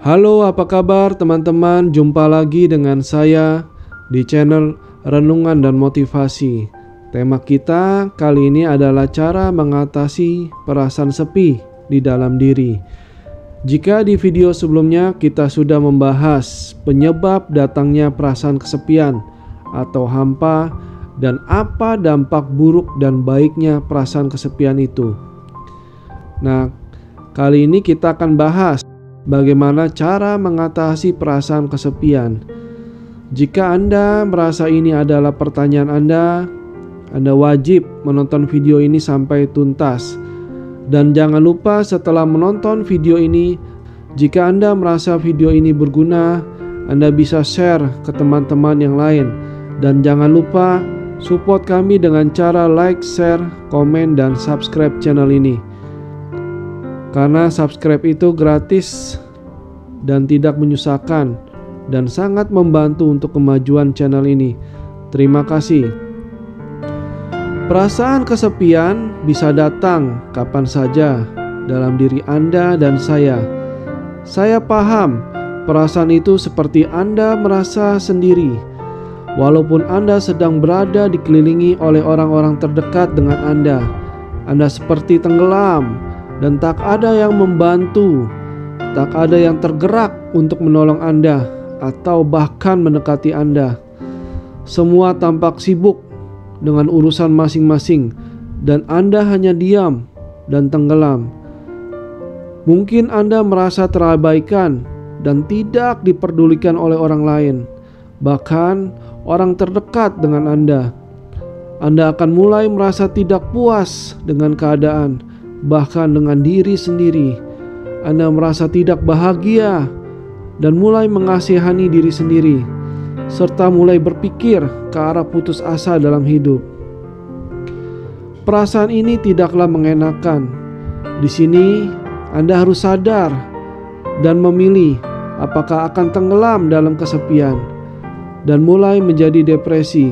Halo, apa kabar teman-teman? Jumpa lagi dengan saya di channel Renungan dan Motivasi. Tema kita kali ini adalah cara mengatasi perasaan sepi di dalam diri. Jika di video sebelumnya kita sudah membahas penyebab datangnya perasaan kesepian atau hampa dan apa dampak buruk dan baiknya perasaan kesepian itu. Nah, kali ini kita akan bahas bagaimana cara mengatasi perasaan kesepian. Jika Anda merasa ini adalah pertanyaan Anda wajib menonton video ini sampai tuntas. Dan jangan lupa setelah menonton video ini, jika Anda merasa video ini berguna, Anda bisa share ke teman-teman yang lain. Dan jangan lupa support kami dengan cara like, share, komen, dan subscribe channel ini. Karena subscribe itu gratis dan tidak menyusahkan dan sangat membantu untuk kemajuan channel ini. Terima kasih. Perasaan kesepian bisa datang kapan saja dalam diri Anda dan saya. Saya paham perasaan itu seperti Anda merasa sendiri. Walaupun Anda sedang berada dikelilingi oleh orang-orang terdekat dengan Anda seperti tenggelam dan tak ada yang membantu, tak ada yang tergerak untuk menolong Anda atau bahkan mendekati Anda. Semua tampak sibuk dengan urusan masing-masing dan Anda hanya diam dan tenggelam. Mungkin Anda merasa terabaikan dan tidak diperdulikan oleh orang lain, bahkan orang terdekat dengan Anda. Anda akan mulai merasa tidak puas dengan keadaan, bahkan dengan diri sendiri. Anda merasa tidak bahagia dan mulai mengasihani diri sendiri, serta mulai berpikir ke arah putus asa dalam hidup. Perasaan ini tidaklah mengenakan. Di sini Anda harus sadar dan memilih apakah akan tenggelam dalam kesepian dan mulai menjadi depresi,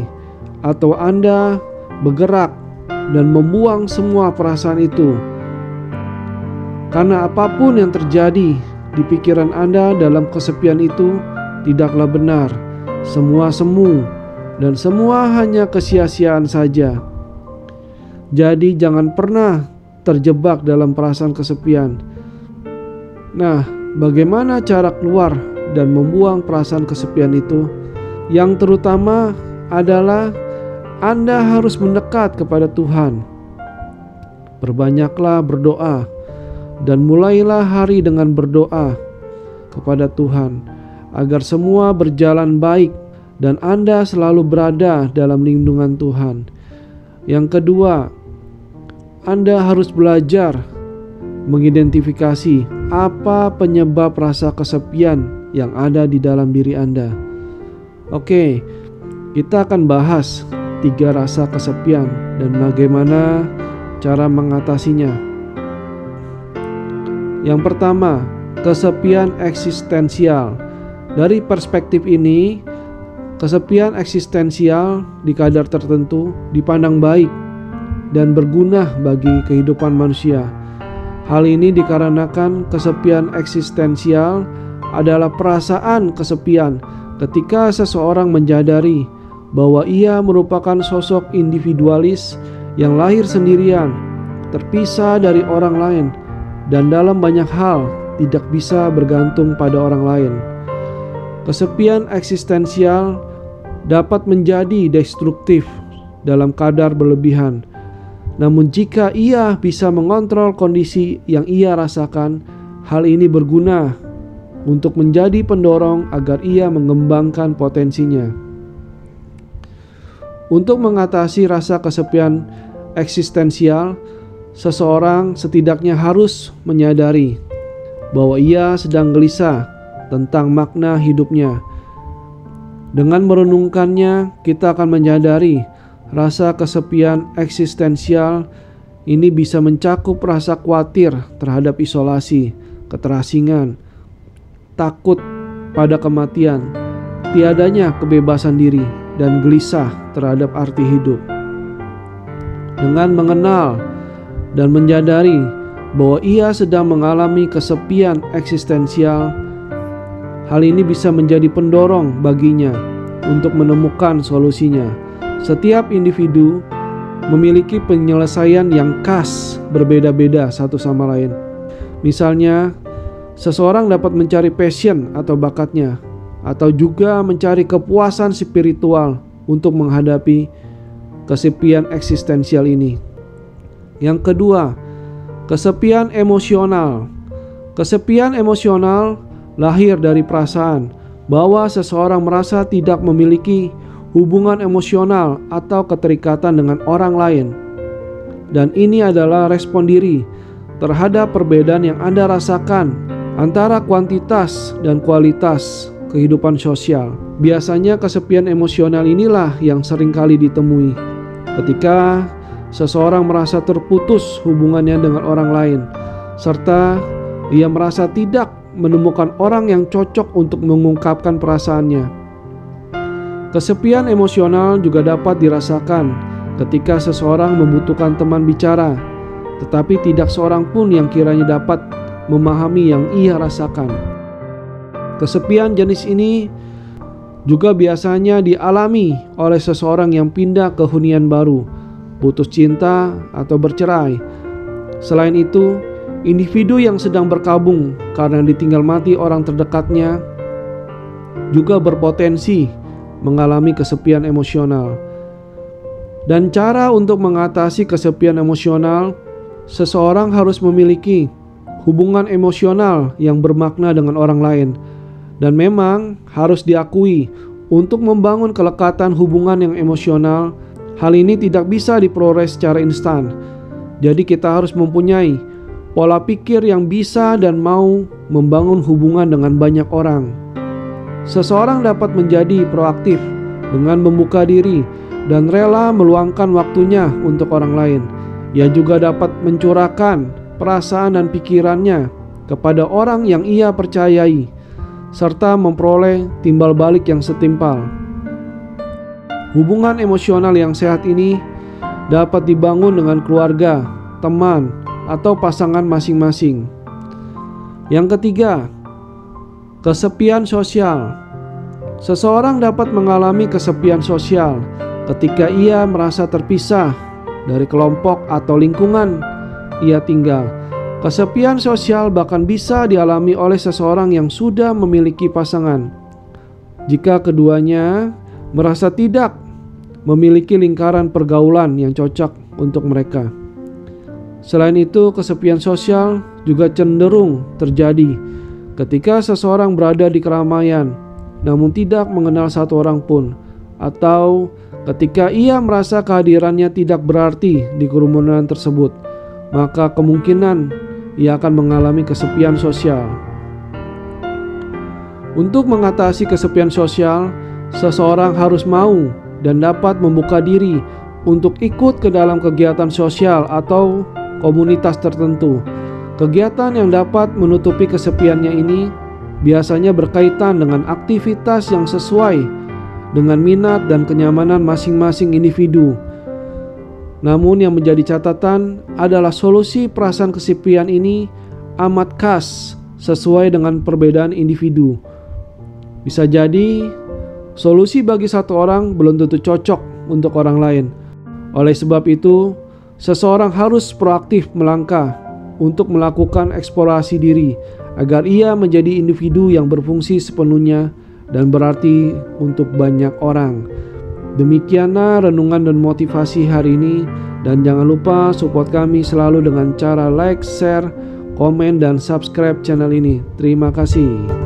atau Anda bergerak dan membuang semua perasaan itu. Karena apapun yang terjadi di pikiran Anda dalam kesepian itu tidaklah benar. Semua semu dan semua hanya kesia-siaan saja. Jadi jangan pernah terjebak dalam perasaan kesepian. Nah, bagaimana cara keluar dan membuang perasaan kesepian itu? Yang terutama adalah Anda harus mendekat kepada Tuhan. Perbanyaklah berdoa dan mulailah hari dengan berdoa kepada Tuhan agar semua berjalan baik dan Anda selalu berada dalam lindungan Tuhan. Yang kedua, Anda harus belajar mengidentifikasi apa penyebab rasa kesepian yang ada di dalam diri Anda. Oke, kita akan bahas 3 rasa kesepian dan bagaimana cara mengatasinya. Yang pertama, kesepian eksistensial. Dari perspektif ini, kesepian eksistensial di kadar tertentu dipandang baik dan berguna bagi kehidupan manusia. Hal ini dikarenakan kesepian eksistensial adalah perasaan kesepian ketika seseorang menyadari bahwa ia merupakan sosok individualis yang lahir sendirian, terpisah dari orang lain, dan dalam banyak hal tidak bisa bergantung pada orang lain. Kesepian eksistensial dapat menjadi destruktif dalam kadar berlebihan. Namun jika ia bisa mengontrol kondisi yang ia rasakan, hal ini berguna untuk menjadi pendorong agar ia mengembangkan potensinya. Untuk mengatasi rasa kesepian eksistensial, seseorang setidaknya harus menyadari bahwa ia sedang gelisah tentang makna hidupnya. Dengan merenungkannya, kita akan menyadari rasa kesepian eksistensial ini bisa mencakup rasa khawatir terhadap isolasi, keterasingan, takut pada kematian, tiadanya kebebasan diri, dan gelisah terhadap arti hidup. Dengan mengenal dan menyadari bahwa ia sedang mengalami kesepian eksistensial, Hal ini bisa menjadi pendorong baginya untuk menemukan solusinya. Setiap individu memiliki penyelesaian yang khas, berbeda-beda satu sama lain. Misalnya, seseorang dapat mencari passion atau bakatnya, atau juga mencari kepuasan spiritual untuk menghadapi kesepian eksistensial ini. Yang kedua, kesepian emosional. Kesepian emosional lahir dari perasaan bahwa seseorang merasa tidak memiliki hubungan emosional atau keterikatan dengan orang lain. Dan ini adalah respon diri terhadap perbedaan yang Anda rasakan antara kuantitas dan kualitas kehidupan sosial. Biasanya kesepian emosional inilah yang seringkali ditemui ketika seseorang merasa terputus hubungannya dengan orang lain, serta ia merasa tidak menemukan orang yang cocok untuk mengungkapkan perasaannya. Kesepian emosional juga dapat dirasakan ketika seseorang membutuhkan teman bicara, tetapi tidak seorang pun yang kiranya dapat memahami yang ia rasakan. Kesepian jenis ini juga biasanya dialami oleh seseorang yang pindah ke hunian baru, putus cinta, atau bercerai. Selain itu, individu yang sedang berkabung karena ditinggal mati orang terdekatnya juga berpotensi mengalami kesepian emosional. Dan cara untuk mengatasi kesepian emosional, seseorang harus memiliki hubungan emosional yang bermakna dengan orang lain. Dan memang harus diakui, untuk membangun kelekatan hubungan yang emosional, hal ini tidak bisa diperoleh secara instan. Jadi kita harus mempunyai pola pikir yang bisa dan mau membangun hubungan dengan banyak orang. Seseorang dapat menjadi proaktif dengan membuka diri dan rela meluangkan waktunya untuk orang lain. Ia juga dapat mencurahkan perasaan dan pikirannya kepada orang yang ia percayai, serta memperoleh timbal balik yang setimpal. Hubungan emosional yang sehat ini dapat dibangun dengan keluarga, teman, atau pasangan masing-masing. Yang ketiga, kesepian sosial. Seseorang dapat mengalami kesepian sosial ketika ia merasa terpisah dari kelompok atau lingkungan ia tinggal. Kesepian sosial bahkan bisa dialami oleh seseorang yang sudah memiliki pasangan, jika keduanya merasa tidak memiliki lingkaran pergaulan yang cocok untuk mereka. Selain itu, kesepian sosial juga cenderung terjadi ketika seseorang berada di keramaian namun tidak mengenal satu orang pun, atau ketika ia merasa kehadirannya tidak berarti di kerumunan tersebut, maka kemungkinan ia akan mengalami kesepian sosial. Untuk mengatasi kesepian sosial, seseorang harus mau dan dapat membuka diri untuk ikut ke dalam kegiatan sosial atau komunitas tertentu. Kegiatan yang dapat menutupi kesepiannya ini biasanya berkaitan dengan aktivitas yang sesuai dengan minat dan kenyamanan masing-masing individu. Namun yang menjadi catatan adalah solusi perasaan kesepian ini amat khas sesuai dengan perbedaan individu. Bisa jadi solusi bagi satu orang belum tentu cocok untuk orang lain. Oleh sebab itu, seseorang harus proaktif melangkah untuk melakukan eksplorasi diri agar ia menjadi individu yang berfungsi sepenuhnya dan berarti untuk banyak orang. Demikianlah renungan dan motivasi hari ini, dan jangan lupa support kami selalu dengan cara like, share, komen, dan subscribe channel ini. Terima kasih.